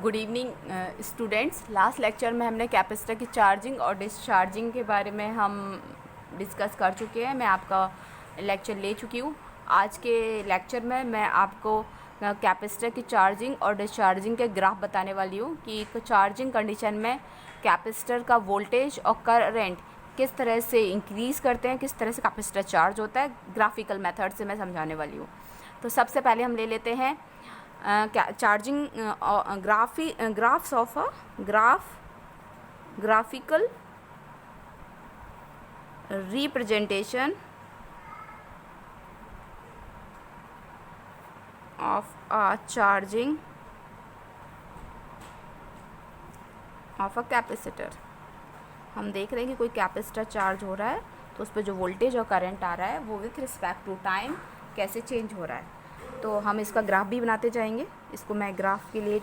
Good evening students. Last lecture में हमने capacitor की चार्जिंग और डिस्चार्जिंग के बारे में हम डिस्कस कर चुके हैं। मैं आपका लेक्चर ले चुकी हूँ। आज के लेक्चर में मैं आपको कैपेसिटर की चार्जिंग और डिस्चार्जिंग के ग्राफ बताने वाली हूँ कि चार्जिंग कंडीशन में कैपेसिटर का वोल्टेज और करंट किस तरह से इंक्रीज़ करते हैं, किस तरह से कैपेसिटर चार्ज होता है, ग्राफिकल मेथड से मैं समझाने वाली हूँ। तो सबसे पहले हम ले लेते हैं charging graphs of a graphical representation of a charging of a capacitor. हम देख रहे हैं कि कोई कैपेसिटर चार्ज हो रहा है तो उस पर जो वोल्टेज और करंट आ रहा है वो विथ रिस्पेक्ट टू टाइम कैसे चेंज हो रहा है। तो हम इसका ग्राफ भी बनाते जाएंगे। इसको मैं ग्राफ के लिए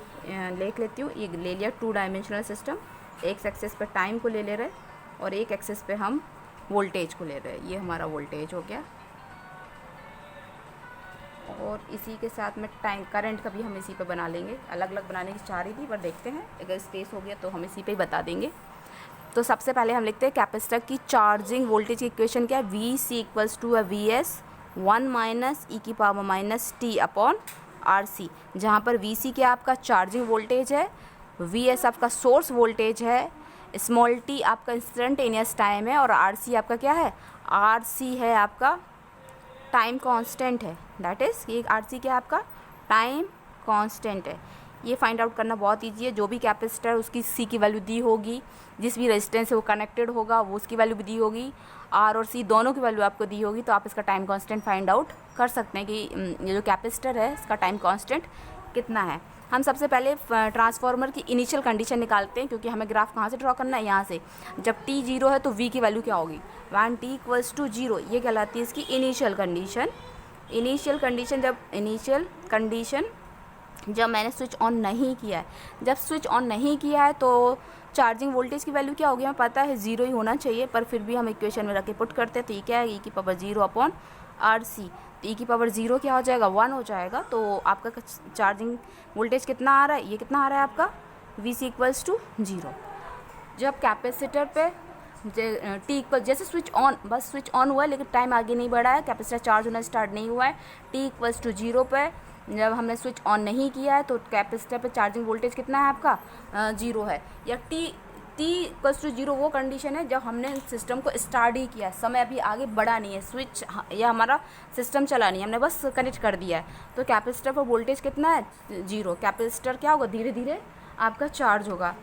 लिख लेती हूँ। ये ले लिया 2 डायमेंशनल सिस्टम। एक एक्सेस पे टाइम को ले रहे और एक एक्सेस पे हम वोल्टेज को ले रहे हैं। ये हमारा वोल्टेज हो गया और इसी के साथ में टाइम करंट का भी हम इसी पे बना लेंगे। अलग अलग बनाने की चाह रही थी पर देखते हैं अगर स्पेस हो गया तो हम इसी पे ही बता देंगे। तो सबसे पहले हम लिखते हैं कैपेसिटर की चार्जिंग वोल्टेज की इक्वेशन क्या है। V C equals to V S 1 minus E की power minus T upon R C, जहाँ पर वी सी क्या आपका चार्जिंग वोल्टेज है, वी एस आपका सोर्स वोल्टेज है, स्मॉल टी आपका इंस्टेंटेनियस टाइम है और आर सी आपका क्या है, आर सी है आपका टाइम कांस्टेंट है। दैट इज़ ये आर सी क्या आपका टाइम कांस्टेंट है। ये फाइंड आउट करना बहुत ईजी है। जो भी कैपेसिटर उसकी सी की वैल्यू दी होगी, जिस भी रेजिस्टेंस से वो कनेक्टेड होगा वो उसकी वैल्यू भी दी होगी, आर और सी दोनों की वैल्यू आपको दी होगी, तो आप इसका टाइम कांस्टेंट फाइंड आउट कर सकते हैं कि ये जो कैपेसिटर है इसका टाइम कांस्टेंट कितना है। हम सबसे पहले ट्रांसफार्मर की इनिशियल कंडीशन निकालते हैं, क्योंकि हमें ग्राफ कहाँ से ड्रॉ करना है, यहाँ से। जब टी 0 है तो वी की वैल्यू क्या होगी, 1 टी इक्वल्स टू 0। ये कहलाती है इसकी इनिशियल कंडीशन। जब मैंने स्विच ऑन नहीं किया है, जब स्विच ऑन नहीं किया है तो चार्जिंग वोल्टेज की वैल्यू क्या होगी, हमें पता है 0 ही होना चाहिए, पर फिर भी हम इक्वेशन में रख के पुट करते हैं। तो ये क्या है, ई की पावर 0 अपॉन आर सी। तो ई की पावर 0 क्या हो जाएगा, 1 हो जाएगा। तो आपका चार्जिंग वोल्टेज कितना आ रहा है, ये कितना आ रहा है आपका वी सी इक्वल्स टू 0। जब कैपेसिटर पे टी इक्वल जैसे स्विच ऑन, बस स्विच ऑन हुआ है लेकिन टाइम आगे नहीं बढ़ा है, कैपेसिटर चार्ज होना स्टार्ट नहीं हुआ है। टी इक्वल्स टू 0 पे जब हमने स्विच ऑन नहीं किया है तो कैपेसिटर पे चार्जिंग वोल्टेज कितना है आपका 0 है। या टी इक्वल्स टू 0 वो कंडीशन है जब हमने सिस्टम को स्टार्ट ही किया, समय अभी आगे बढ़ा नहीं है, स्विच या हमारा सिस्टम चला नहीं, हमने बस कनेक्ट कर दिया है। तो कैपेसिटर पर वोल्टेज कितना है 0। कैपेसिटर क्या होगा, धीरे धीरे आपका चार्ज होगा।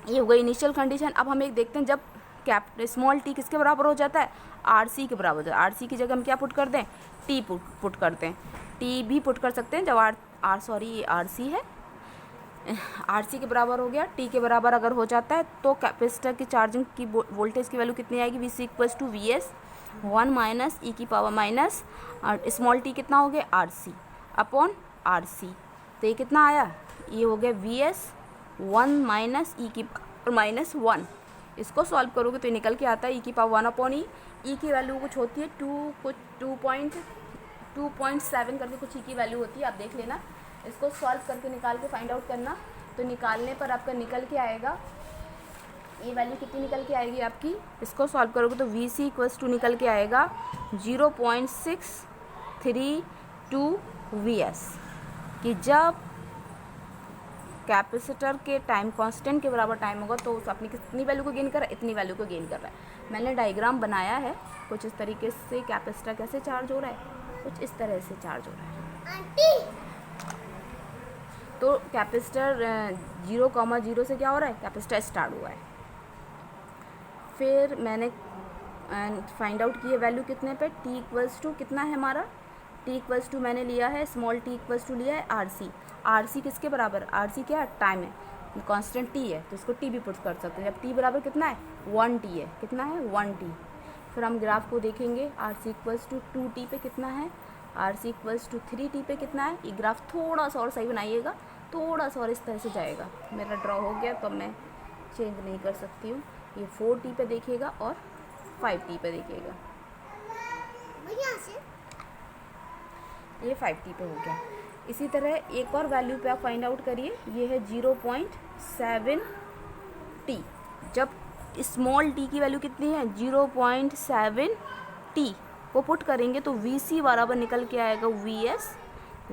ये हो गई इनिशियल कंडीशन। अब हम एक देखते हैं जब स्मॉल टी किसके बराबर हो जाता है, आर सी के बराबर हो जाता है। आर सी की जगह हम क्या पुट कर दें, टी पुट करते हैं। टी भी पुट कर सकते हैं जब आर सी है, आर सी के बराबर हो गया। टी के बराबर अगर हो जाता है तो कैपेसिटर की चार्जिंग की वोल्टेज की वैल्यू कितनी आएगी, V C equals to V S 1 minus E की पावर माइनस स्मॉल टी कितना हो गया R C upon R C. तो ये कितना आया, ये हो गया वी एस 1 माइनस ई की पावर माइनस 1। इसको सॉल्व करोगे तो निकल के आता है ई की पावर 1 अपॉन ई की वैल्यू कुछ होती है 2.7 करके कुछ ई की वैल्यू होती है, आप देख लेना। इसको सॉल्व करके निकाल के फाइंड आउट करना। तो निकालने पर आपका निकल के आएगा, ये वैल्यू कितनी निकल के आएगी आपकी, इसको सॉल्व करोगे तो वी सी इक्वल्स टू निकल के आएगा 0.632 वी एस। कि जब कैपेसिटर के टाइम कांस्टेंट के बराबर टाइम होगा तो उस अपनी कितनी वैल्यू को गेन कर रहा है, इतनी वैल्यू को गेन कर रहा है। मैंने डायग्राम बनाया है कुछ इस तरीके से, कैपेसिटर कैसे चार्ज हो रहा है, कुछ इस तरह से चार्ज हो रहा है। तो कैपेसिटर 0,0 से क्या हो रहा है, कैपेसिटर स्टार्ट हुआ है। फिर मैंने फाइंड आउट किया वैल्यू कितने पे, टी इक्वल्स टू कितना है हमारा, टी इक्वल्स टू मैंने लिया है स्मॉल टी इक्वल्स टू लिया है आर सी। आर सी किसके बराबर, आर सी क्या है टाइम है, कांस्टेंट टी है, तो इसको टी भी पुट कर सकते हैं। जब टी बराबर कितना है 1 टी है, कितना है 1 टी। फिर हम ग्राफ को देखेंगे, R C equals to 2 T पे कितना है, R C equals to 3 T पे कितना है। ये ग्राफ थोड़ा सा और सही बनाइएगा, थोड़ा सा और इस तरह से जाएगा। मेरा ड्रॉ हो गया तो मैं चेंज नहीं कर सकती हूँ। ये 4 टी पे देखिएगा और 5 टी पे देखिएगा, ये 5 टी पे हो गया। इसी तरह एक और वैल्यू पे आप फाइंड आउट करिए, ये है 0.7 t। जब स्मॉल t की वैल्यू कितनी है 0.7 t को पुट करेंगे तो VC बराबर निकल के आएगा VS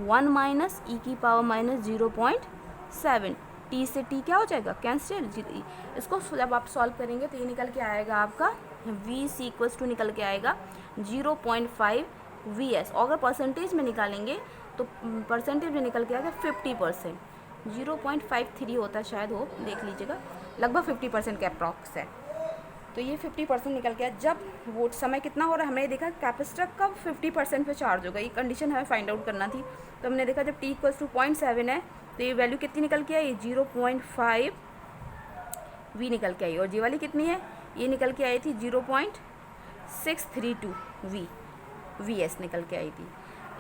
1 माइनस ई की पावर माइनस 0.7। t से t क्या हो जाएगा कैंसिल। इसको जब आप सॉल्व करेंगे तो ये निकल के आएगा आपका VC इक्वल्स टू निकल के आएगा 0.5 VS। और अगर परसेंटेज में निकालेंगे तो परसेंटेज में निकल के आएगा 50%। 0.53 होता है शायद, हो देख लीजिएगा, लगभग 50% का अप्रॉक्स है। तो ये 50% निकल गया। जब वो समय कितना हो रहा है, हमने देखा कैपेसिटर कब 50% पे चार्ज होगा, ये कंडीशन हमें फाइंड आउट करना थी। तो हमने देखा जब t इक्वल्स टू 0.7 है तो ये वैल्यू कितनी निकल के आई 0.5 v निकल के आई। और ये वाली कितनी है, ये निकल के आई थी 0.632 VS निकल के आई थी।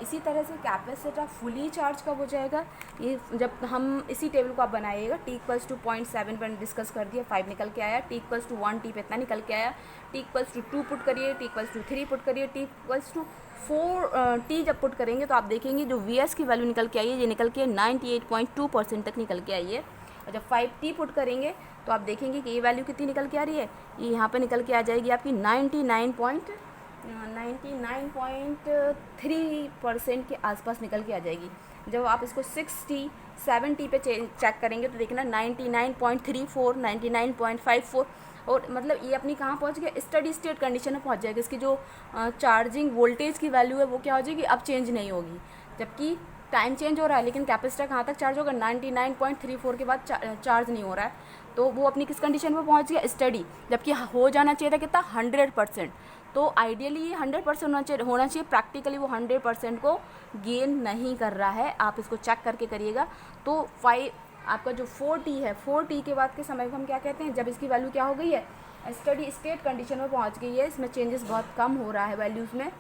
इसी तरह से कैपेसिटर फुली चार्ज कब हो जाएगा, ये जब हम इसी टेबल को आप बनाइएगा। t इक्वल्स टू 0.7 पर डिस्कस कर दिया, 5 निकल के आया। t इक्वल्स टू 1 t पे इतना निकल के आया। t इक्वल्स टू 2 पुट करिए, t इक्वल्स टू 3 पुट करिए, t इक्वल्स टू 4 t जब पुट करेंगे तो आप देखेंगे जो VS की वैल्यू निकल के आई है ये निकल के 98.2% तक निकल के आई है। और जब 5t पुट करेंगे तो आप देखेंगे कि ये वैल्यू कितनी निकल के आ रही है, ये यहाँ पर निकल के आ जाएगी आपकी 99.3% के आसपास निकल के आ जाएगी। जब आप इसको 6t 7t पे चेक करेंगे तो देखना 99.34 99.54, और मतलब ये अपनी कहाँ पहुँच गया, स्टडी स्टेट कंडीशन में पहुँच जाएगा। इसकी जो चार्जिंग वोल्टेज की वैल्यू है वो क्या हो जाएगी, अब चेंज नहीं होगी। जबकि टाइम चेंज हो रहा है लेकिन कैपेसिटर कहाँ तक चार्ज होगा, 99.34 के बाद चार्ज नहीं हो रहा है, तो वो अपनी किस कंडीशन में पहुँच गया, स्टडी। जबकि हो जाना चाहिए था कितना 100%। तो आइडियली ये 100% होना चाहिए, प्रैक्टिकली वो 100% को गेन नहीं कर रहा है। आप इसको चेक करके करिएगा। तो 5 आपका जो 4t है, 4t के बाद के समय को हम क्या कहते हैं, जब इसकी वैल्यू क्या हो गई है, स्टडी स्टेट कंडीशन में पहुंच गई है, इसमें चेंजेस बहुत कम हो रहा है वैल्यूज़ में,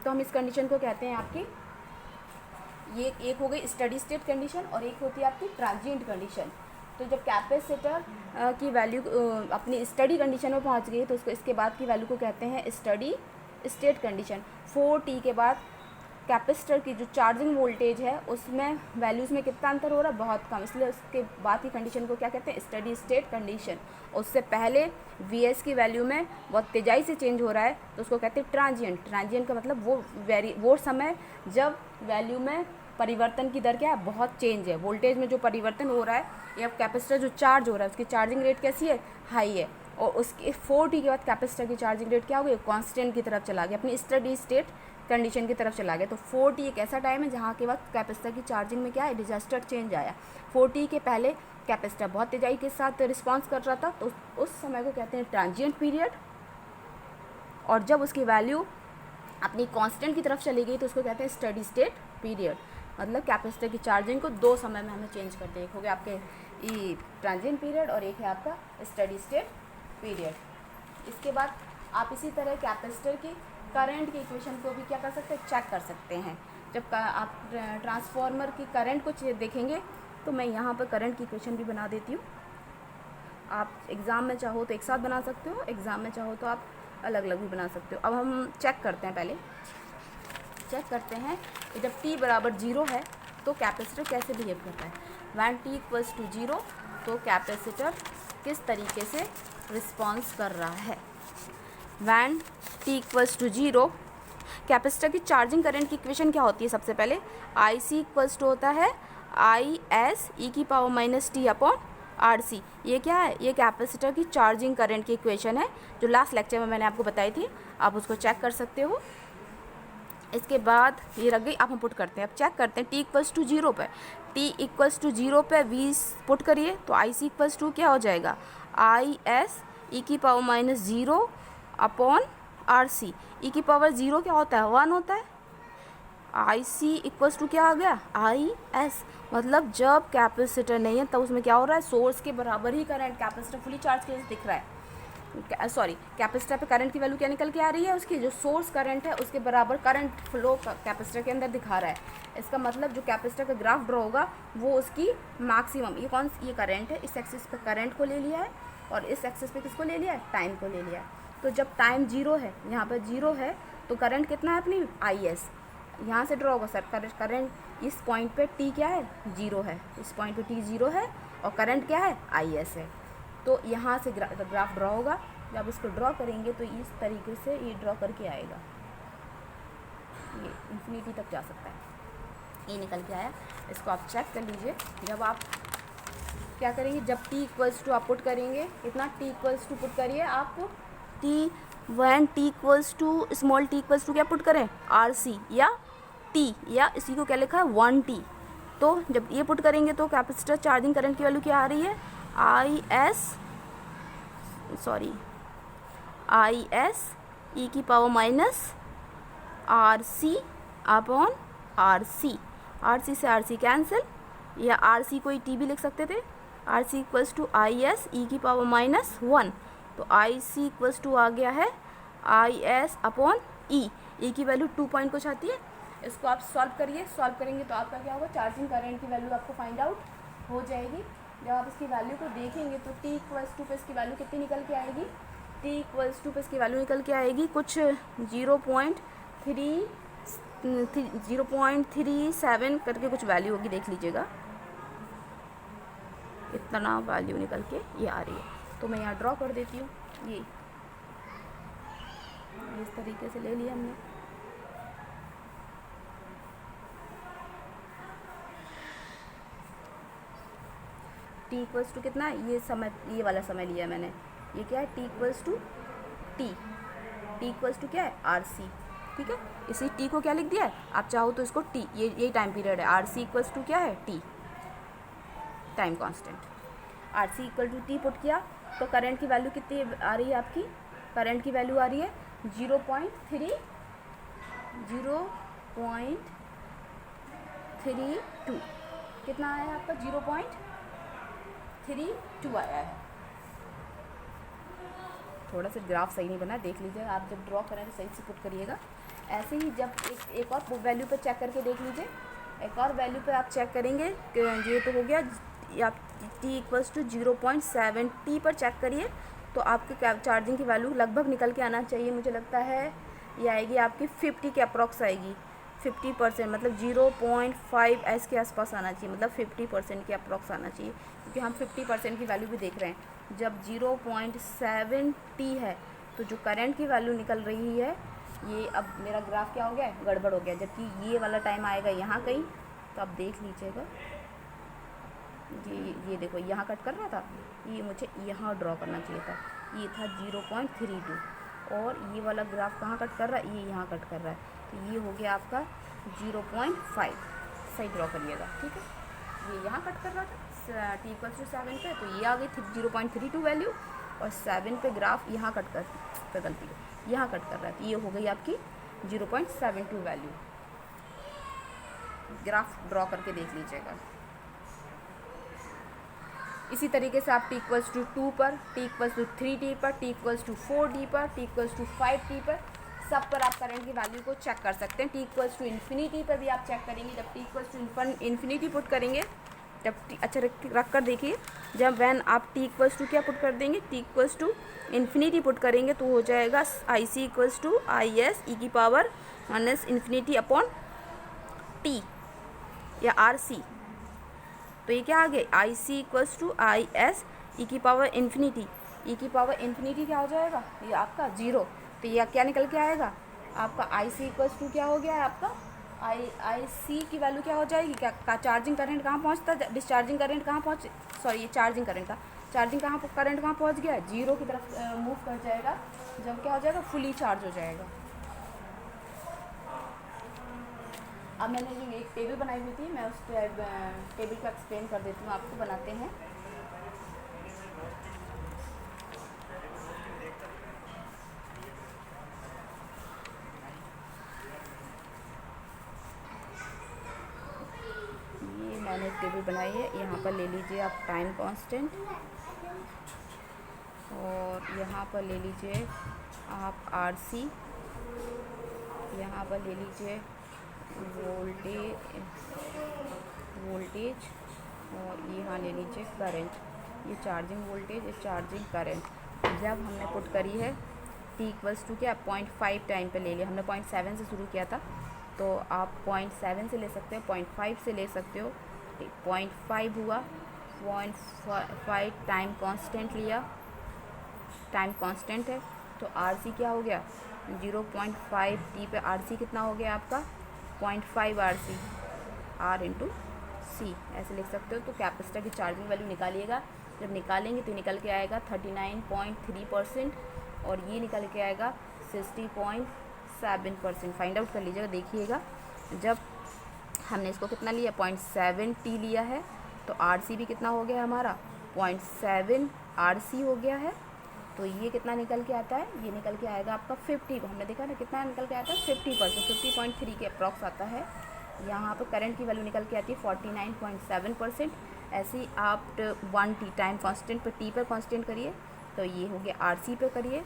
तो हम इस कंडीशन को कहते हैं आपकी, ये एक हो गई स्टडी स्टेट कंडीशन और एक होती है आपकी ट्रांजिएंट कंडीशन। तो जब कैपेसिटर की वैल्यू अपनी स्टडी कंडीशन में पहुंच गई तो उसको इसके बाद की वैल्यू को कहते हैं स्टडी स्टेट कंडीशन। 4t के बाद कैपेसिटर की जो चार्जिंग वोल्टेज है उसमें वैल्यूज़ में कितना अंतर हो रहा है, बहुत कम, इसलिए उसके बाद की कंडीशन को क्या कहते हैं, स्टडी स्टेट कंडीशन। उससे पहले VS की वैल्यू में बहुत तेज़ाई से चेंज हो रहा है तो उसको कहते हैं ट्रांजिएंट। ट्रांजिएंट का मतलब वो समय जब वैल्यू में परिवर्तन की दर क्या है, बहुत चेंज है, वोल्टेज में जो परिवर्तन हो रहा है, या कैपेसिटर जो चार्ज हो रहा है उसकी चार्जिंग रेट कैसी है, हाई है। और उसके 4t के बाद कैपेसिटर की चार्जिंग रेट क्या हो गई, कांस्टेंट की तरफ चला गया, अपनी स्टडी स्टेट कंडीशन की तरफ चला गया। तो 4t एक ऐसा टाइम है जहाँ के बाद कैपेसिटर की चार्जिंग में क्या है, डिजास्टर चेंज आया। 4t के पहले कैपेसिटर बहुत तेज़ाई के साथ रिस्पॉन्स कर रहा था तो उस समय को कहते हैं ट्रांजिएंट पीरियड। और जब उसकी वैल्यू अपनी कांस्टेंट की तरफ चली गई तो उसको कहते हैं स्टडी स्टेट पीरियड। मतलब कैपेसिटर की चार्जिंग को 2 समय में हमें चेंज करते हैं, एक हो गया आपके ट्रांजिएंट पीरियड और एक है आपका स्टडी स्टेट पीरियड। इसके बाद आप इसी तरह कैपेसिटर की करंट की इक्वेशन को भी क्या कर सकते हैं, चेक कर सकते हैं। जब आप ट्रांसफार्मर की करंट को देखेंगे तो मैं यहाँ पर करंट की इक्वेशन भी बना देती हूँ। आप एग्ज़ाम में चाहो तो एक साथ बना सकते हो, एग्ज़ाम में चाहो तो आप अलग अलग भी बना सकते हो। अब हम चेक करते हैं, पहले चेक करते हैं कि जब t बराबर 0 है तो कैपेसिटर कैसे बिहेव करता है। व्हेन t इक्वल्स टू 0 तो कैपेसिटर किस तरीके से रिस्पॉन्स कर रहा है। When t equals to 0 capacitor की चार्जिंग करंट की इक्वेशन क्या होती है, सबसे पहले IC इक्वल्स टू होता है IS e की power minus t upon RC। ये क्या है, ये कैपेसिटर की चार्जिंग करंट की इक्वेशन है जो लास्ट लेक्चर में मैंने आपको बताई थी, आप उसको चेक कर सकते हो। इसके बाद ये रख गई, अब हम पुट करते हैं, अब चेक करते हैं t इक्वल्स टू 0 पर, t इक्वल्स टू 0 पे v पुट करिए तो IC इक्वल्स टू क्या हो जाएगा, IS e की power minus 0 upon RC। e की पावर 0 क्या होता है, 1 होता है। IC इक्वल्स टू क्या आ गया, IS। मतलब जब कैपेसिटर नहीं है तब उसमें क्या हो रहा है, सोर्स के बराबर ही करंट, कैपेसिटर फुली चार्ज के दिख रहा है, सॉरी कैपेसिटर पे करंट की वैल्यू क्या निकल के आ रही है, उसकी जो सोर्स करंट है उसके बराबर करंट फ्लो कैपेसिटर के अंदर दिखा रहा है। इसका मतलब जो कैपेसिटर का ग्राफ ड्रॉ होगा वो उसकी मैक्सिमम, ये करंट है, इस एक्सिस पे करंट को ले लिया है और इस एक्सिस पे किसको ले लिया है, टाइम को ले लिया है। तो जब टाइम 0 है, यहाँ पर 0 है तो करंट कितना है अपनी IS, यहाँ से ड्रॉ होगा सर, करंट इस पॉइंट पे टी क्या है, 0 है, इस पॉइंट पे टी 0 है और करंट क्या है, IS है। तो यहाँ से ग्राफ ड्रॉ होगा। जब इसको ड्रॉ करेंगे तो इस तरीके से ये ड्रॉ करके आएगा, ये इन्फिनिटी तक जा सकता है, ये निकल के आया। इसको आप चेक कर लीजिए। जब आप क्या करेंगे, जब t इक्वल्स टू आप पुट करेंगे, कितना t इक्वल्स टू पुट करिए आप, t1 t equals to small t equals to क्या पुट करें, RC या t, या इसी को क्या लिखा है 1t। तो जब ये पुट करेंगे तो कैपेसिटर चार्जिंग करंट की वैल्यू क्या आ रही है, IS e की power minus RC upon RC से RC कैंसिल, या RC को t भी लिख सकते थे, RC equals to IS e की पावर माइनस 1। तो IC इक्वल्स टू आ गया है IS अपॉन e की वैल्यू 2 पॉइंट कुछ आती है। इसको आप सॉल्व करिए, सॉल्व करेंगे तो आपका क्या होगा, चार्जिंग करंट की वैल्यू आपको फाइंड आउट हो जाएगी। जब आप इसकी वैल्यू को देखेंगे तो t इक्वल्स टू पे इसकी वैल्यू कितनी निकल के आएगी, t इक्वल्स टू पे इसकी वैल्यू निकल के आएगी कुछ 0.37 करके कुछ वैल्यू होगी, देख लीजिएगा, इतना वैल्यू निकल के ये आ रही है। तो मैं यहाँ ड्रॉ कर देती हूँ, ये इस तरीके से ले लिया हमने। t इक्वल्स टू कितना, ये समय, ये वाला समय लिया मैंने, ये क्या है, t इक्वल्स टू क्या है, RC, ठीक है। इसी t को क्या लिख दिया है, आप चाहो तो इसको t, ये टाइम पीरियड है, RC इक्वल्स टू क्या है, t time constant. RC equal to t put किया तो करंट की वैल्यू कितनी आ रही है आपकी, करंट की वैल्यू आ रही है 0.32, कितना आया है आपका, 0.32 आया है। थोड़ा सा ग्राफ सही नहीं बना, देख लीजिएगा, आप जब ड्रॉ करें तो सही से पुट करिएगा। ऐसे ही जब एक और वैल्यू पर चेक करके देख लीजिए, एक और वैल्यू पर आप चेक करेंगे, ये तो हो गया, आप t इक्वल्स टू 0.7t पर चेक करिए तो आपकी चार्जिंग की वैल्यू लगभग निकल के आना चाहिए, मुझे लगता है ये आएगी आपकी 50 के अप्रॉक्स आएगी, 50%, मतलब 0.5 s के आसपास आना चाहिए, मतलब 50% के अप्रॉक्स आना चाहिए, क्योंकि हम 50% की वैल्यू भी देख रहे हैं। जब 0.7t है तो जो करंट की वैल्यू निकल रही है, ये अब मेरा ग्राफ क्या हो गया, गड़बड़ हो गया, जबकि ये वाला टाइम आएगा यहाँ कहीं, तो आप देख लीजिएगा, ये देखो यहाँ कट कर रहा था, ये मुझे यहाँ ड्रॉ करना चाहिए था, ये था 0.32, और ये वाला ग्राफ कहाँ कट कर रहा है, ये यहाँ कट कर रहा है, तो ये हो गया आपका 0.5, सही ड्रॉ करिएगा, ठीक है। ये यहाँ कट कर रहा था t इक्वल टू 7 पे, तो ये आ गई थी 0.32 वैल्यू, और 7 पे ग्राफ यहाँ कट कर, गलती है, यहाँ कट कर रहा है, तो ये हो गई आपकी 0.72 वैल्यू। ग्राफ ड्रॉ करके देख लीजिएगा। इसी तरीके से आप t इक्वल्स टू 2 पर, t इक्वल्स टू 3t पर, t इक्वल्स टू 4d पर, t इक्वल्स टू 5t पर, सब पर आप करंट की वैल्यू को चेक कर सकते हैं। t इक्वल्स टू इन्फिनिटी पर भी आप चेक करेंगे, जब t equals to infinity put करेंगे, जब अच्छा रख कर देखिए, जब वैन आप t इक्वल्स टू क्या पुट कर देंगे, t equals to infinity put करेंगे तो हो जाएगा IC equals to IS e की power minus infinity upon t या RC। तो ये क्या आ गया, IC equals to IS e की पावर इन्फिनिटी, e की पावर इन्फिनिटी क्या हो जाएगा, ये आपका 0, तो ये क्या निकल के आएगा आपका IC इक्वल्स टू क्या हो गया है आपका IC की वैल्यू क्या हो जाएगी, क्या चार्जिंग करंट कहाँ पहुँचता है, डिस्चार्जिंग करंट कहाँ पहुँच, सॉरी ये चार्जिंग करंट था, चार्जिंग करंट कहाँ पहुँच गया, 0 की तरफ मूव कर जाएगा, जब क्या हो जाएगा, फुली चार्ज हो जाएगा। अब मैंने जो एक टेबल बनाई हुई थी, मैं उस टेबल को एक्सप्लेन कर देती हूँ आपको, बनाते हैं। ये मैंने एक टेबल बनाई है, यहाँ पर ले लीजिए आप टाइम कांस्टेंट, और यहाँ पर ले लीजिए आप RC, यहाँ पर ले लीजिए वोल्टेज, और यहाँ ले लीजिए करंट, ये चार्जिंग वोल्टेज, ये चार्जिंग करंट। जब हमने पुट करी है t इक्वल्स टू क्या 0.5 टाइम पे ले लिया, हमने 0.7 से शुरू किया था, तो आप 0.7 से ले सकते हो, 0.5 से ले सकते हो। 0.5 हुआ, 0.5 टाइम कांस्टेंट लिया, टाइम कांस्टेंट है तो RC क्या हो गया 0.5 t पे RC कितना हो गया आपका 0.5 RC R इंटू C ऐसे लिख सकते हो। तो कैपेसिटर की चार्जिंग वैल्यू निकालिएगा, जब निकालेंगे तो निकल के आएगा 39.3% और ये निकल के आएगा 60.7%। फाइंड आउट कर लीजिएगा, देखिएगा जब हमने इसको कितना लिया 0.7 t लिया है तो RC भी कितना हो गया हमारा 0.7 RC हो गया है। तो ये कितना निकल के आता है, ये निकल के आएगा आपका 50 को हमने देखा ना कितना निकल के आता है 50%, 50.3 के अप्रॉक्स आता है। यहाँ पर करंट की वैल्यू निकल के आती है 49.7%। ऐसे ही आप 1t टाइम कांस्टेंट पर t पर कांस्टेंट करिए तो ये हो गया RC पे करिए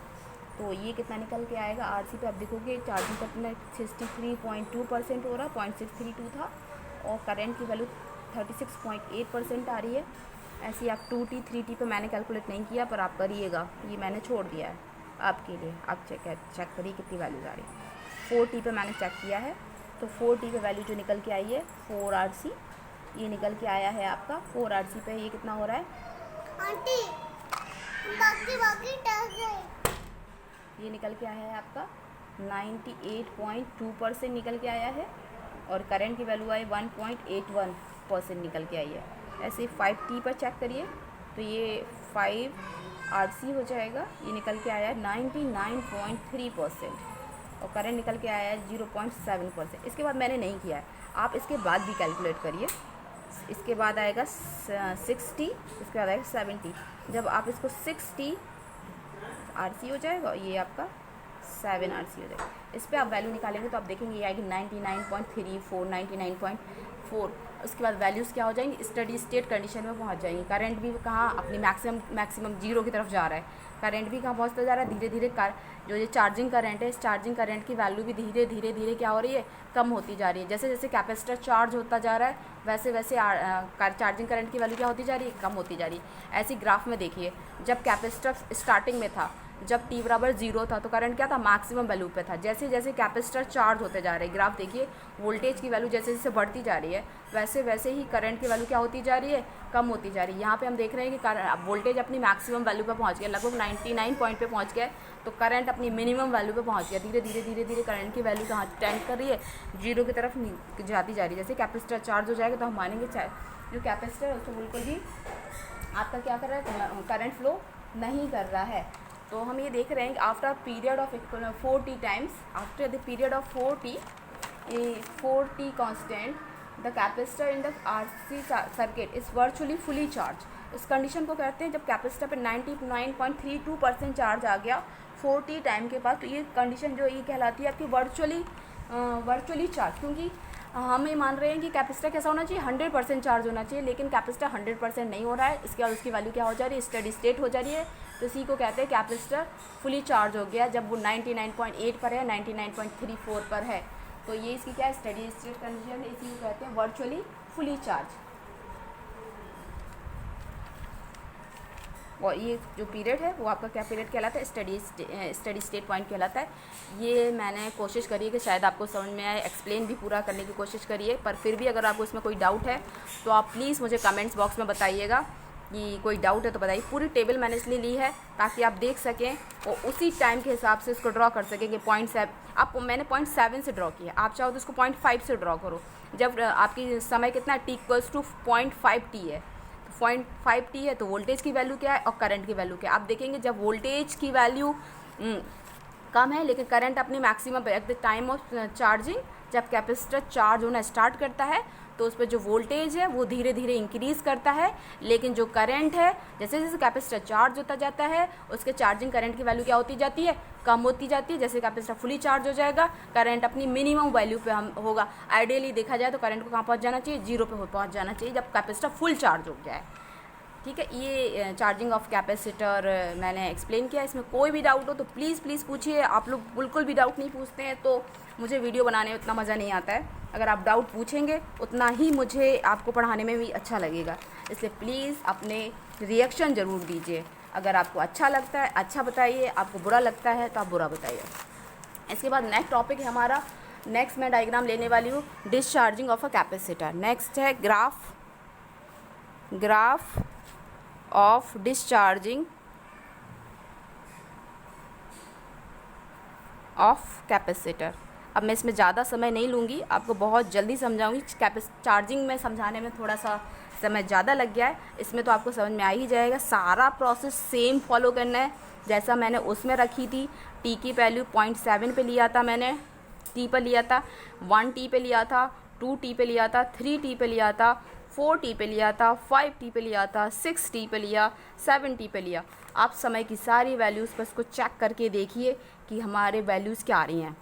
तो ये कितना निकल के आएगा RC पे। आप देखोगे चार्जिंग का अपना 63.2% हो रहा, 0.632 था और करंट की वैल्यू 36.8% आ रही है। ऐसे ही आप 2t 3t पे मैंने कैलकुलेट नहीं किया पर आप करिएगा, ये मैंने छोड़ दिया है आपके लिए। आप चेक करिए कितनी वैल्यूज आ रही है। 4t पे मैंने चेक किया है तो 4t पे वैल्यू जो निकल के आई है 4 RC, ये निकल के आया है आपका 4 RC पे। ये कितना हो रहा है आंटी बाकी ये निकल के आया है आपका 98.2% निकल के आया है और करंट की वैल्यू आई 1.81% निकल के आई है। ऐसे 5t पर चेक करिए तो ये 5 RC हो जाएगा, ये निकल के आया है 99.3% और करंट निकल के आया है 0.7%। इसके बाद मैंने नहीं किया है, आप इसके बाद भी कैलकुलेट करिए। इसके बाद आएगा 60, इसके बाद आएगा 70। जब आप इसको 60 RC हो जाएगा, ये आपका 7 RC हो जाएगा। इस पर आप वैल्यू निकालेंगे तो आप देखेंगे ये आएगी 99.34, 99.4। उसके बाद वैल्यूज़ क्या हो जाएंगी स्टडी स्टेट कंडीशन में पहुंच जाएंगी। करंट भी कहाँ अपनी मैक्सिमम जीरो की तरफ जा रहा है, करंट भी कहाँ पहुंचता जा रहा है धीरे धीरे। जो ये चार्जिंग करंट है, इस चार्जिंग करंट की वैल्यू भी धीरे धीरे क्या हो रही है कम होती जा रही है। जैसे जैसे कैपेसिटर चार्ज होता जा रहा है वैसे वैसे चार्जिंग करंट की वैल्यू क्या होती जा रही है कम होती जा रही है। ऐसी ग्राफ में देखिए, जब कैपेसिटर स्टार्टिंग में था, जब t बराबर 0 था तो करंट क्या था मैक्सिमम वैल्यू पे था। जैसे जैसे कैपेसिटर चार्ज होते जा रहे हैं, ग्राफ देखिए, वोल्टेज की वैल्यू जैसे जैसे बढ़ती जा रही है वैसे वैसे ही करंट की वैल्यू क्या होती जा रही है कम होती जा रही है। यहाँ पे हम देख रहे हैं कि वोल्टेज अपनी मैक्सिमम वैल्यू पे पहुँच गया, लगभग 99 पॉइंट पे पहुँच गया, तो करंट अपनी मिनिमम वैल्यू पे पहुँच गया। धीरे धीरे करंट की वैल्यू कहाँ टेंड कर रही है 0 की तरफ जाती जा रही है। जैसे कैपेसिटर चार्ज हो जाएगा तो हम मानेंगे जो कैपेसिटर है उसको बिल्कुल भी आपका क्या कर रहा है करंट फ्लो नहीं कर रहा है। तो हम ये देख रहे हैं कि after period of 4t times, after the period of 4t constant, the capacitor in the RC circuit is virtually fully charge. इस कंडीशन को कहते हैं जब कैपेसिटर पे 99.32% चार्ज आ गया 4t टाइम के बाद, तो ये कंडीशन जो ये कहलाती है आपकी वर्चुअली चार्ज। क्योंकि हम ये मान रहे हैं कि कैपेसिटर कैसा होना चाहिए 100% चार्ज होना चाहिए, लेकिन कैपेसिटर 100% नहीं हो रहा है। इसके बाद उसकी वैल्यू क्या हो जा रही है स्टडी स्टेट हो जा रही है। तो इसी को कहते हैं कैपेसिटर फुली चार्ज हो गया जब वो 99.8 पर है, 99.34 पर है। तो ये इसकी क्या है स्टडी स्टेट कंडीशन, इसी को कहते हैं वर्चुअली फुली चार्ज। और ये जो पीरियड है वो आपका क्या पीरियड कहलाता है स्टडी स्टेट पॉइंट कहलाता है। ये मैंने कोशिश करी है कि शायद आपको समझ में आए, एक्सप्लेन भी पूरा करने की कोशिश करिए, पर फिर भी अगर आपको इसमें कोई डाउट है तो आप प्लीज़ मुझे कमेंट्स बॉक्स में बताइएगा कि कोई डाउट है तो बताइए। पूरी टेबल मैंने इसलिए ली है ताकि आप देख सकें और उसी टाइम के हिसाब से इसको ड्रॉ कर सकें कि 0.7 आप मैंने 0.7 से ड्रॉ किया, आप चाहो तो इसको 0.5 से ड्रॉ करो। जब आपकी समय कितना t = 0.5t है, 0.5t है तो वोल्टेज की वैल्यू क्या है और करंट की वैल्यू क्या है। आप देखेंगे जब वोल्टेज की वैल्यू कम है लेकिन करंट अपनी maximum at the time of charging, जब कैपेसिटर चार्ज होना स्टार्ट करता है तो उस पर जो वोल्टेज है वो धीरे धीरे इंक्रीज़ करता है, लेकिन जो करंट है जैसे जैसे कैपेसिटर चार्ज होता जाता है उसके चार्जिंग करंट की वैल्यू क्या होती जाती है कम होती जाती है। जैसे कैपेसिटर फुली चार्ज हो जाएगा करंट अपनी मिनिमम वैल्यू पे हम होगा। आइडियली देखा जाए तो करंट को कहाँ पहुँच जाना चाहिए 0 पे पहुँच जाना चाहिए जब कैपेसिटर फुल चार्ज हो जाए। ठीक है, ये चार्जिंग ऑफ कैपेसिटर मैंने एक्सप्लेन किया। इसमें कोई भी डाउट हो तो प्लीज़ पूछिए। आप लोग बिल्कुल भी डाउट नहीं पूछते हैं तो मुझे वीडियो बनाने में उतना मज़ा नहीं आता है। अगर आप डाउट पूछेंगे उतना ही मुझे आपको पढ़ाने में भी अच्छा लगेगा, इसलिए प्लीज़ अपने रिएक्शन ज़रूर दीजिए। अगर आपको अच्छा लगता है अच्छा बताइए, आपको बुरा लगता है तो आप बुरा बताइए। इसके बाद नेक्स्ट टॉपिक है हमारा नेक्स्ट मैं डायग्राम लेने वाली हूँ discharging of a capacitor. Next है graph of discharging of capacitor. अब मैं इसमें ज़्यादा समय नहीं लूँगी, आपको बहुत जल्दी समझाऊंगी। चार्जिंग में समझाने में थोड़ा सा समय ज़्यादा लग गया है, इसमें तो आपको समझ में आ ही जाएगा। सारा प्रोसेस सेम फॉलो करना है जैसा मैंने उसमें रखी थी। टी की वैल्यू 0.7 पे लिया था मैंने, टी पर लिया था, 1 टी पे लिया था, 2 टी पे लिया था, 3 टी पे लिया था, 4 टी पे लिया था, 5 टी पे लिया था, 6 टी पे लिया, 7 टी पे लिया। आप समय की सारी वैल्यूज़ पर इसको चेक करके देखिए कि हमारे वैल्यूज़ क्या आ रही हैं।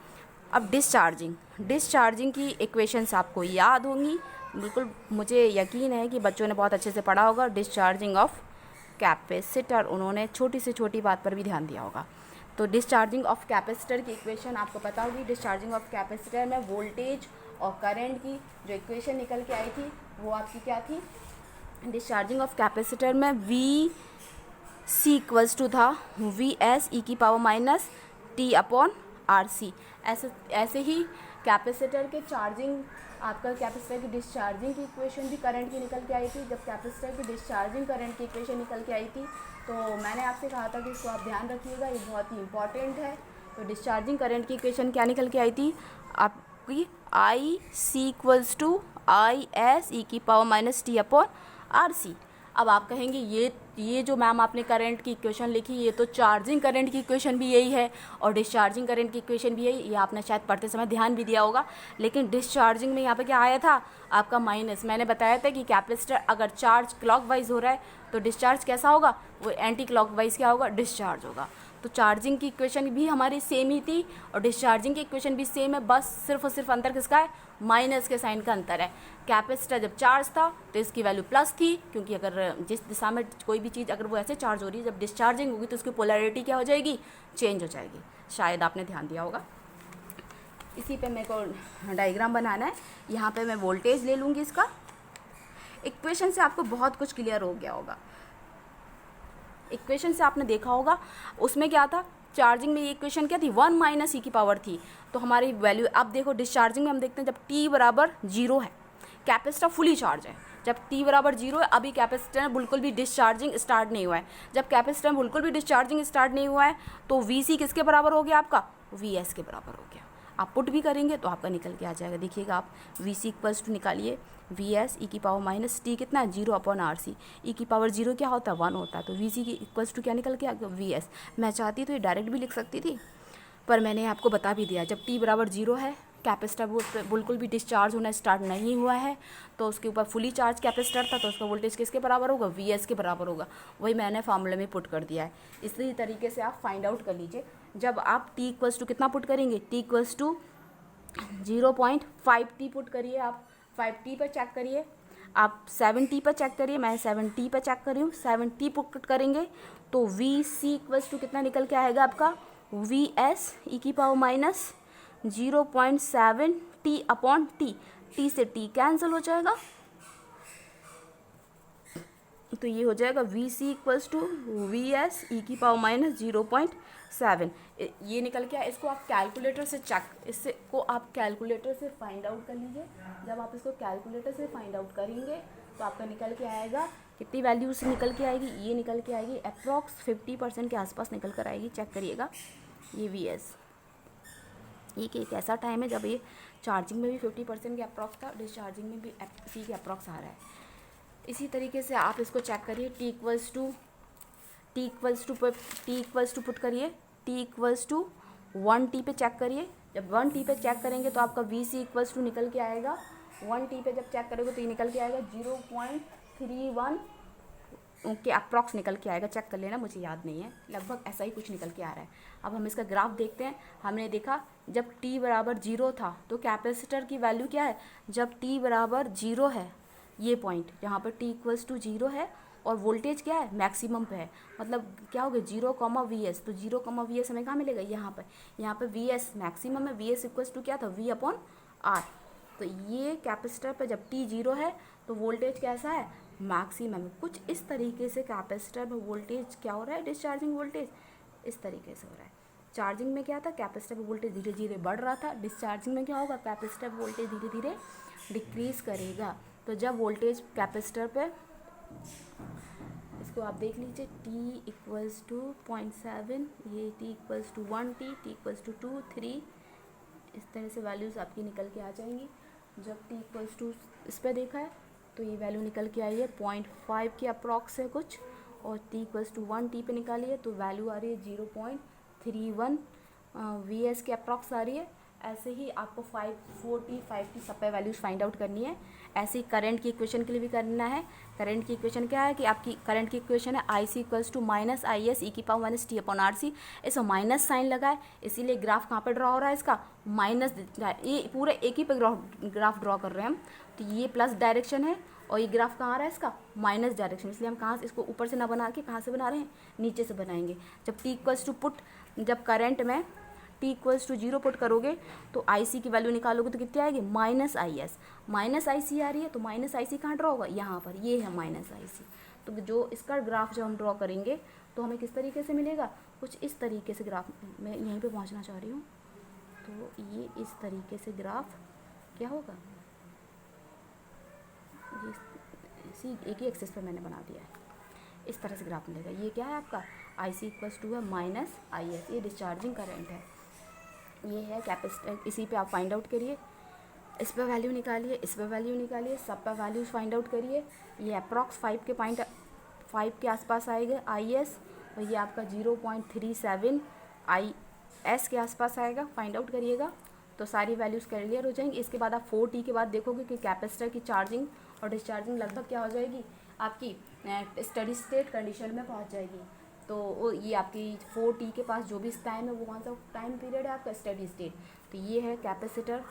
अब डिस्चार्जिंग की इक्वेशंस आपको याद होंगी, बिल्कुल मुझे यकीन है कि बच्चों ने बहुत अच्छे से पढ़ा होगा। डिस्चार्जिंग ऑफ कैपेसिटर उन्होंने छोटी से छोटी बात पर भी ध्यान दिया होगा। तो डिस्चार्जिंग ऑफ कैपेसिटर की इक्वेशन आपको पता होगी। डिस्चार्जिंग ऑफ कैपेसिटर में वोल्टेज और करंट की जो इक्वेशन निकल के आई थी वो आपकी क्या थी। डिस्चार्जिंग ऑफ कैपेसिटर में वी सी इक्वल्स टू था वी एस ई की power minus T upon R C. ऐसे ही कैपेसिटर के चार्जिंग, आपका कैपेसिटर की डिस्चार्जिंग की इक्वेशन भी करंट की निकल के आई थी। जब कैपेसिटर की डिस्चार्जिंग करंट की इक्वेशन निकल के आई थी तो मैंने आपसे कहा था कि इसको आप ध्यान रखिएगा, ये बहुत ही इंपॉर्टेंट है। तो डिस्चार्जिंग करंट की इक्वेशन क्या निकल के आई थी आपकी, I C equals to I S E की power minus T upon R C. अब आप कहेंगे ये जो मैम आपने करंट की इक्वेशन लिखी, ये तो चार्जिंग करंट की इक्वेशन भी यही है और डिस्चार्जिंग करंट की इक्वेशन भी यही। ये आपने शायद पढ़ते समय ध्यान भी दिया होगा। लेकिन डिस्चार्जिंग में यहाँ पे क्या आया था आपका माइनस। मैंने बताया था कि कैपेसिटर अगर चार्ज क्लॉकवाइज हो रहा है तो डिस्चार्ज कैसा होगा, वो एंटी क्लॉकवाइज क्या होगा, डिस्चार्ज होगा। तो चार्जिंग की इक्वेशन भी हमारी सेम ही थी और डिस्चार्जिंग की इक्वेशन भी सेम है, बस सिर्फ और सिर्फ अंतर किसका है, माइनस के साइन का अंतर है। कैपेसिटर जब चार्ज था तो इसकी वैल्यू प्लस थी, क्योंकि अगर जिस दिशा में कोई भी चीज़ अगर वो ऐसे चार्ज हो रही है, जब डिस्चार्जिंग होगी तो उसकी पोलैरिटी क्या हो जाएगी, चेंज हो जाएगी। शायद आपने ध्यान दिया होगा। इसी पे मेरे को डायग्राम बनाना है। यहाँ पे मैं वोल्टेज ले लूँगी इसका। इक्वेशन से आपको बहुत कुछ क्लियर हो गया होगा। इक्वेशन से आपने देखा होगा उसमें क्या था, चार्जिंग में ये इक्वेशन क्या थी, 1 माइनस ई की पावर थी। तो हमारी वैल्यू अब देखो डिस्चार्जिंग में हम देखते हैं जब टी बराबर 0 है, कैपेसिटर फुली चार्ज है। जब टी बराबर 0 है, अभी कैपेसिटर में बिल्कुल भी डिस्चार्जिंग स्टार्ट नहीं हुआ है। जब कैपेसिटर में बिल्कुल भी डिस्चार्जिंग स्टार्ट नहीं हुआ है तो वी सी किसके बराबर हो गया आपका, वी एस के बराबर हो गया। आप पुट भी करेंगे तो आपका निकल के आ जाएगा। देखिएगा आप वी सी इक्वल्स टू निकालिए, वी एस ई की पावर माइनस टी कितना है, 0 अपॉन आर सी। ई की पावर 0 क्या होता है, 1 होता है। तो वी सी की इक्वल्स टू क्या निकल के आ गया, वी एस। मैं चाहती तो ये डायरेक्ट भी लिख सकती थी, पर मैंने आपको बता भी दिया जब टी बराबर 0 है, कैपेसिटर बिल्कुल भी डिस्चार्ज होना स्टार्ट नहीं हुआ है, तो उसके ऊपर फुली चार्ज कैपेसिटर था तो उसका वोल्टेज किसके बराबर होगा, वी एस के बराबर होगा। वही मैंने फार्मूले में पुट कर दिया है। इसी तरीके से आप फाइंड आउट कर लीजिए। जब आप टी इक्वल्स टू कितना पुट करेंगे, T equals to 0.5 T put करिए, आप 5 टी पर चेक करिए, आप 7 टी पर चेक करिए, मैं 7 टी पर चेक कर रही हूँ। 7 टी पुट करेंगे तो वी सी इक्वल्स टू कितना निकल के आएगा आपका, वी एस ई की power minus 0.7 T upon T. T से टी कैंसिल हो जाएगा तो ये हो जाएगा V C equals to V S E की पावर माइनस 0.7। ये निकल के आया। इसको आप कैलकुलेटर से इससे को आप कैलकुलेटर से फाइंड आउट कर लीजिए। जब आप इसको कैलकुलेटर से फाइंड आउट करेंगे तो आपका निकल के आएगा, कितनी वैल्यू से निकल के आएगी, ये निकल के आएगी अप्रॉक्स 50% के आसपास निकल कर आएगी। चेक करिएगा ये वी एस, ये एक ऐसा टाइम है जब ये चार्जिंग में भी 50% के अप्रॉक्स था, डिस्चार्जिंग में भी सी के अप्रॉक्स आ रहा है। इसी तरीके से आप इसको चेक करिए, टी इक्वल्स टू पुट करिए, टी इक्वल्स टू 1 टी पे चेक करिए। जब 1 टी पे चेक करेंगे तो आपका वी सी इक्वल्स टू निकल के आएगा, 1 टी पे जब चेक करोगे तो ये निकल के आएगा 0.31 के अप्रॉक्स निकल के आएगा। चेक कर लेना, मुझे याद नहीं है, लगभग ऐसा ही कुछ निकल के आ रहा है। अब हम इसका ग्राफ देखते हैं। हमने देखा जब t बराबर 0 था तो कैपेसिटर की वैल्यू क्या है, जब t बराबर 0 है, ये पॉइंट जहाँ पर t इक्वल्स टू 0 है और वोल्टेज क्या है, मैक्सिमम पे है, मतलब क्या हो गया 0, वी एस। तो 0, वी एस हमें कहाँ मिलेगा, यहाँ पर वी एस मैक्सिमम है, वी एस इक्वल्स टू क्या था, v अपॉन आर। तो ये कैपेसिटर पर जब t 0 है तो वोल्टेज कैसा है, मैक्सिमम। कुछ इस तरीके से कैपेसिटर में वोल्टेज क्या हो रहा है, डिस्चार्जिंग वोल्टेज इस तरीके से हो रहा है। चार्जिंग में क्या था, कैपेसिटर पे वोल्टेज धीरे धीरे बढ़ रहा था। डिस्चार्जिंग में क्या होगा, कैपेसिटर पे वोल्टेज धीरे धीरे डिक्रीज़ करेगा। तो जब वोल्टेज कैपेसिटर पे, इसको आप देख लीजिए, t इक्वल्स टू 0.7, ये t equals to 1t, t equals to 2, 3, इस तरह से वैल्यूज़ आपकी निकल के आ जाएंगी। जब t इक्वल्स टू इस पर देखा है तो ये वैल्यू निकल के आई है 0.5 के अप्रॉक्स है कुछ, और t इक्वल्स टू 1t पे निकाली है तो वैल्यू आ रही है 0.31 Vs के अप्रॉक्स आ रही है। ऐसे ही आपको 5, 4t, 5t सब पे वैल्यूज़ फाइंड आउट करनी है। ऐसे ही करंट की इक्वेशन के लिए भी करना है। करंट की इक्वेशन क्या है कि आपकी करंट की इक्वेशन है IC equals to minus IS e की power minus t upon RC। इसमें माइनस साइन लगा है, इसीलिए ग्राफ कहाँ पर ड्रॉ हो रहा है इसका, माइनस, ये पूरे एक ही पे ग्राफ ड्रॉ कर रहे हैं हम। तो ये प्लस डायरेक्शन है और ये ग्राफ कहाँ आ रहा है इसका, माइनस डायरेक्शन, इसलिए हम कहाँ से इसको ऊपर से ना बना के कहाँ से बना रहे हैं, नीचे से बनाएंगे। जब t इक्वल्स टू पुट, जब करंट में t इक्वल्स टू 0 पुट करोगे तो IC की वैल्यू निकालोगे तो कितनी आएगी, माइनस IS, माइनस IC आ रही है। तो माइनस IC कहाँ ड्रॉ होगा, यहाँ पर, ये है माइनस IC। तो जो इसका ग्राफ जब हम ड्रॉ करेंगे तो हमें किस तरीके से मिलेगा, कुछ इस तरीके से ग्राफ, मैं यहीं पे पहुँचना चाह रही हूँ। तो ये इस तरीके से ग्राफ क्या होगा, ये इसी एक ही एक्सेस पर मैंने बना दिया है, इस तरह से ग्राफ मिलेगा। ये क्या है आपका, IC इक्वल्स टू है माइनस IS, ये डिस्चार्जिंग करंट है। ये है कैपेसिटर, इसी पे आप फाइंड आउट करिए, इस पर वैल्यू निकालिए, इस पर वैल्यू निकालिए, सब पर वैल्यूज फाइंड आउट करिए। ये अप्रॉक्स 5 के आसपास आएगा IS, और ये आपका 0.37 IS के आसपास आएगा, फाइंड आउट करिएगा तो सारी वैल्यूज़ क्लियर हो जाएंगी। इसके बाद आप 4t के बाद देखोगे कि कैपेसिटर की चार्जिंग और डिस्चार्जिंग लगभग क्या हो जाएगी, आपकी स्टडी स्टेट कंडीशन में पहुंच जाएगी। तो ये आपकी 4t के पास जो भी टाइम है वो कौन सा टाइम पीरियड है आपका, स्टडी स्टेट। तो ये है कैपेसिटर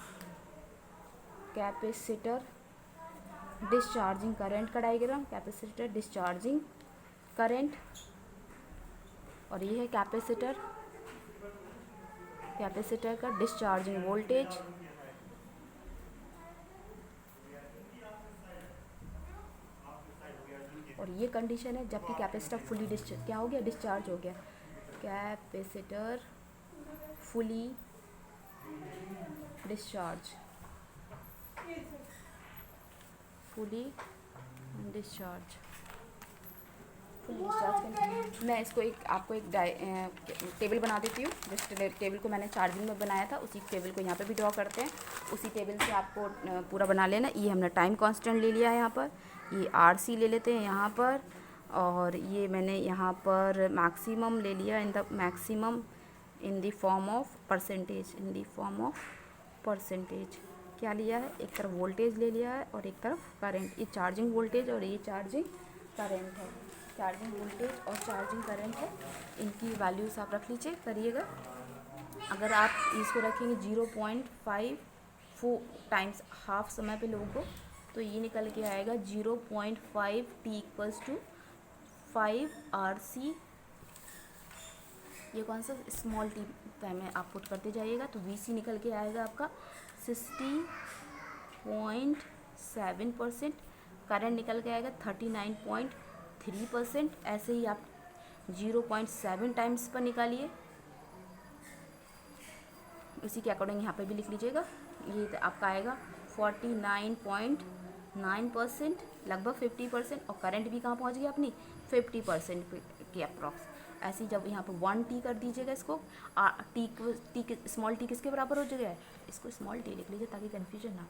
डिस्चार्जिंग करंट का डायग्राम, कैपेसिटर डिस्चार्जिंग करंट, और ये है कैपेसिटर का डिस्चार्जिंग वोल्टेज। और ये कंडीशन है जबकि कैपेसिटर फुली क्या हो गया, डिस्चार्ज हो गया। कैपेसिटर फुली डिस्चार्ज, मैं इसको आपको एक टेबल बना देती हूँ। जिस टेबल को मैंने चार्जिंग में बनाया था उसी टेबल को यहाँ पे भी ड्रॉ करते हैं। उसी टेबल से आपको पूरा बना लेना। ये हमने टाइम कांस्टेंट ले लिया है यहाँ पर, ये RC ले लेते हैं यहाँ पर, और ये मैंने यहाँ पर मैक्सिमम ले लिया, maximum in the form of percentage. क्या लिया है, एक तरफ वोल्टेज ले लिया है और एक तरफ करंट। ये चार्जिंग वोल्टेज और ये चार्जिंग करंट है, चार्जिंग वोल्टेज और चार्जिंग करंट है। इनकी वैल्यूज़ आप रख लीजिए, करिएगा। अगर आप इसको रखेंगे 0.54 टाइम्स हाफ समय पे लोगों को, तो ये निकल के आएगा 0.5 t इक्वल्स टू 5 RC। ये कौन सा स्मॉल t टाइम में आप पुट करते जाइएगा तो VC निकल के आएगा आपका 60.7%। करंट निकल के आएगा 39.3%। ऐसे ही आप 0.7 टाइम्स पर निकालिए, उसी के अकॉर्डिंग यहाँ पे भी लिख लीजिएगा। ये आपका आएगा 49.9%, लगभग 50%। और करंट भी कहाँ पहुँच गया अपनी 50% के अप्रॉक्स। ऐसे ही जब यहाँ पे 1t कर दीजिएगा, इसको स्मॉल t किसके बराबर हो जाएगा, इसको स्मॉल t लिख लीजिए ताकि कन्फ्यूजन ना हो।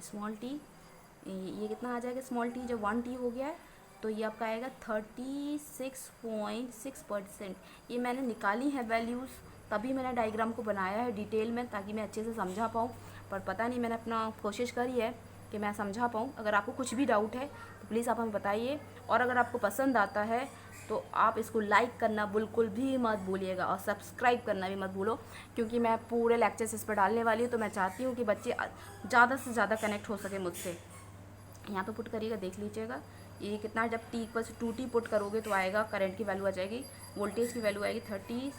स्मॉल t ये कितना आ जाएगा, स्मॉल t जब 1t हो गया है तो ये आपका आएगा 36.6%। ये मैंने निकाली है वैल्यूज़, तभी मैंने डायग्राम को बनाया है डिटेल में ताकि मैं अच्छे से समझा पाऊँ। पर पता नहीं, मैंने अपना कोशिश करी है कि मैं समझा पाऊँ। अगर आपको कुछ भी डाउट है तो प्लीज़ आप हमें बताइए, और अगर आपको पसंद आता है तो आप इसको लाइक करना बिल्कुल भी मत भूलिएगा और सब्सक्राइब करना भी मत भूलो, क्योंकि मैं पूरे लेक्चर्स इस पर डालने वाली हूँ। तो मैं चाहती हूँ कि बच्चे ज़्यादा से ज़्यादा कनेक्ट हो सके मुझसे। यहाँ पे पुट करिएगा, देख लीजिएगा ये कितना, जब t इक्वल्स 2t पुट करोगे तो आएगा, करंट की वैल्यू आ जाएगी, वोल्टेज की वैल्यू आएगी 13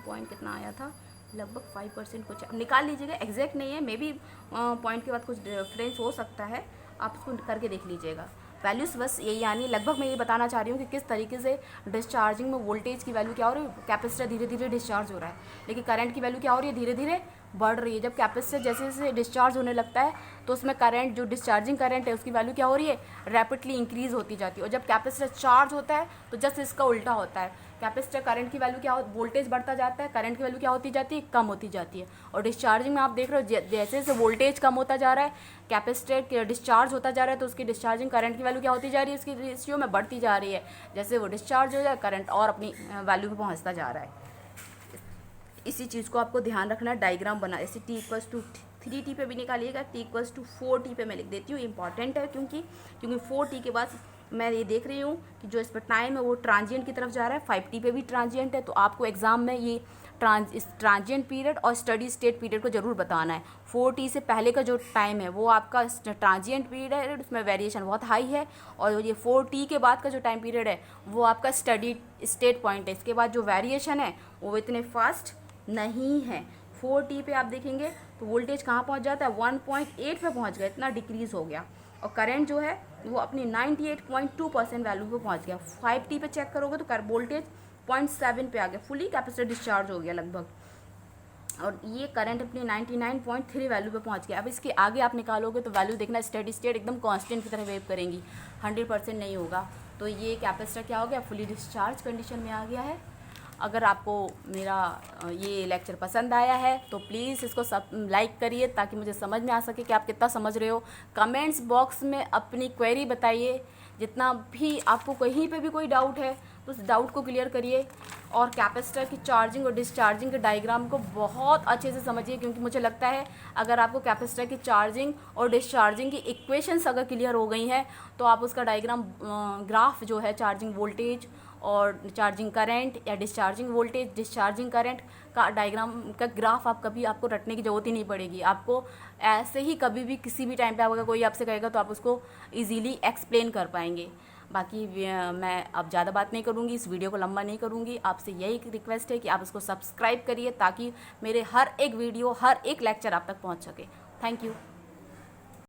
पॉइंट कितना आया था, लगभग 5% कुछ निकाल लीजिएगा। एग्जैक्ट नहीं है, मे बी पॉइंट के बाद कुछ डिफरेंस हो सकता है, आप उसको करके देख लीजिएगा। वैल्यूज़ बस यही, यानी लगभग मैं ये बताना चाह रही हूँ कि किस तरीके से डिस्चार्जिंग में वोल्टेज की वैल्यू क्या हो रही है, कैपेसिटर धीरे धीरे डिस्चार्ज हो रहा है, लेकिन करंट की वैल्यू क्या हो रही है, धीरे धीरे बढ़ रही है। जब कैपेसिटर जैसे जैसे डिस्चार्ज होने लगता है तो उसमें करंट, जो डिस्चार्जिंग करंट है उसकी वैल्यू क्या हो रही है, रैपिडली इंक्रीज़ होती जाती है। और जब कैपेसिटर चार्ज होता है तो जस्ट इसका उल्टा होता है, कैपेसिटर करंट की वैल्यू क्या हो, वोल्टेज बढ़ता जाता है, करंट की वैल्यू क्या होती जाती है, कम होती जाती है। और डिस्चार्जिंग में आप देख रहे हो जैसे जैसे वोल्टेज कम होता जा रहा है, कैपेसिटर डिस्चार्ज होता जा रहा है, तो उसकी डिस्चार्जिंग करंट की वैल्यू क्या होती जा रही है, उसकी रेशियो में बढ़ती जा रही है। जैसे वो डिस्चार्ज हो जाए, करंट और अपनी वैल्यू पे पहुंचता जा रहा है। इसी चीज़ को आपको ध्यान रखना है, डायग्राम बना, ऐसे t=3t पे भी निकालिएगा, t=4t पे मैं लिख देती हूँ, इंपॉर्टेंट है क्योंकि 4t के बाद मैं ये देख रही हूँ कि जो इस पर टाइम है वो ट्रांजिएंट की तरफ जा रहा है, 5t पे भी ट्रांजिएंट है, तो आपको एग्जाम में ये इस ट्रांजिएंट पीरियड और स्टडी स्टेट पीरियड को ज़रूर बताना है। 4t से पहले का जो टाइम है वो आपका ट्रांजिएंट पीरियड है, उसमें वेरिएशन बहुत हाई है, और ये 4t के बाद का जो टाइम पीरियड है वो आपका स्टडी स्टेट पॉइंट है। इसके बाद जो वेरिएशन है वो इतने फास्ट नहीं है। 4t पे आप देखेंगे तो वोल्टेज कहाँ पहुँच जाता है, 1.8 पे पहुँच गया, इतना डिक्रीज़ हो गया, और करंट जो है वो अपनी 98.2% वैल्यू पे पहुँच गया। 5t पे चेक करोगे तो वोल्टेज 0.7 पे आ गया, फुली कैपेसिटर डिस्चार्ज हो गया लगभग, और ये करंट अपनी 99.3 वैल्यू पे पहुंच गया। अब इसके आगे आप निकालोगे तो वैल्यू देखना, स्टेडी स्टेट एकदम कांस्टेंट की तरह वेव करेंगी, 100% नहीं होगा। तो ये कैपेसिटर क्या हो गया, फुली डिस्चार्ज कंडीशन में आ गया है। अगर आपको मेरा ये लेक्चर पसंद आया है तो प्लीज़ इसको सब लाइक करिए ताकि मुझे समझ में आ सके कि आप कितना समझ रहे हो। कमेंट्स बॉक्स में अपनी क्वेरी बताइए, जितना भी आपको कहीं पे भी कोई डाउट है तो उस डाउट को क्लियर करिए। और कैपेसिटर की चार्जिंग और डिस्चार्जिंग के डायग्राम को बहुत अच्छे से समझिए, क्योंकि मुझे लगता है अगर आपको कैपेसिटर की चार्जिंग और डिस्चार्जिंग की इक्वेशंस अगर क्लियर हो गई हैं तो आप उसका डायग्राम ग्राफ जो है चार्जिंग वोल्टेज और चार्जिंग करंट या डिस्चार्जिंग वोल्टेज डिस्चार्जिंग करंट का डायग्राम का ग्राफ आप कभी आपको रटने की ज़रूरत ही नहीं पड़ेगी। आपको ऐसे ही कभी भी किसी भी टाइम पे अगर कोई आपसे कहेगा तो आप उसको इजीली एक्सप्लेन कर पाएंगे। बाकी मैं अब ज़्यादा बात नहीं करूँगी, इस वीडियो को लंबा नहीं करूँगी। आपसे यही रिक्वेस्ट है कि आप इसको सब्सक्राइब करिए ताकि मेरे हर एक वीडियो, हर एक लेक्चर आप तक पहुँच सके। Thank you.